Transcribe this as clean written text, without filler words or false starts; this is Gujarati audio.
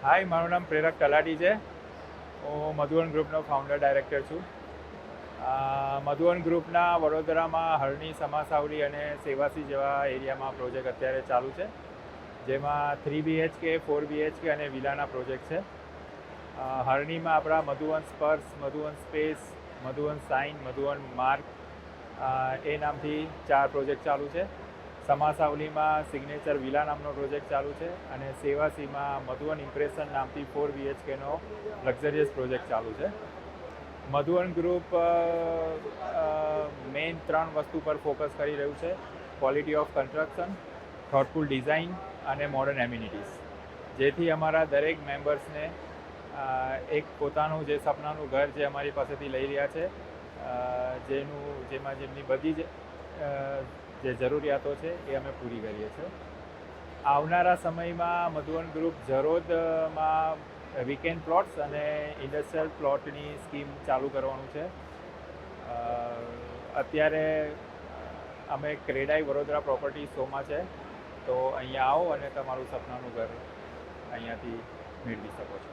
હાય, મારું નામ પ્રેરક તલાટી છે. હું મધુવન ગ્રુપનો ફાઉન્ડર ડાયરેક્ટર છું. મધુવન ગ્રુપના વડોદરામાં હરણી, સમાસાવલી અને સેવાસી જેવા એરિયામાં પ્રોજેક્ટ અત્યારે ચાલુ છે, જેમાં 3 BHK, 4 BHK અને વિલાના પ્રોજેક્ટ છે. હરણીમાં આપણા Madhuvan Sparsh, Madhuvan space, Madhuvan sign, Madhuvan mark એ નામથી 4 પ્રોજેક્ટ ચાલુ છે. સમાસાવલીમાં સિગ્નેચર વિલા નામનો પ્રોજેક્ટ ચાલુ છે અને સેવાસીમાં મધુવન ઇમ્પ્રેશન નામથી 4 BHKનો લક્ઝરિયસ પ્રોજેક્ટ ચાલુ છે. મધુવન ગ્રુપ મેઇન 3 વસ્તુ પર ફોકસ કરી રહ્યું છે: quality of construction, thoughtful design અને મોડર્ન એમ્યુનિટીઝ, જેથી અમારા દરેક મેમ્બર્સને એક પોતાનું જે સપનાનું ઘર જે અમારી પાસેથી લઈ રહ્યા છે, જેમાં જેમની બધી જ જે જરૂરિયાતો છે એ અમે પૂરી કરીએ છીએ. આવનારા સમયમાં મધુવન ગ્રુપ જરોદમાં વીકેન્ડ પ્લોટ્સ અને ઇન્ડસ્ટ્રીયલ પ્લોટની સ્કીમ ચાલુ કરવાનું છે. અત્યારે અમે ક્રેડાઈ વડોદરા પ્રોપર્ટી શોમાં છે, તો અહીંયા આવો અને તમારું સપનાનું ઘર અહીંયાથી મેળવી શકો છો.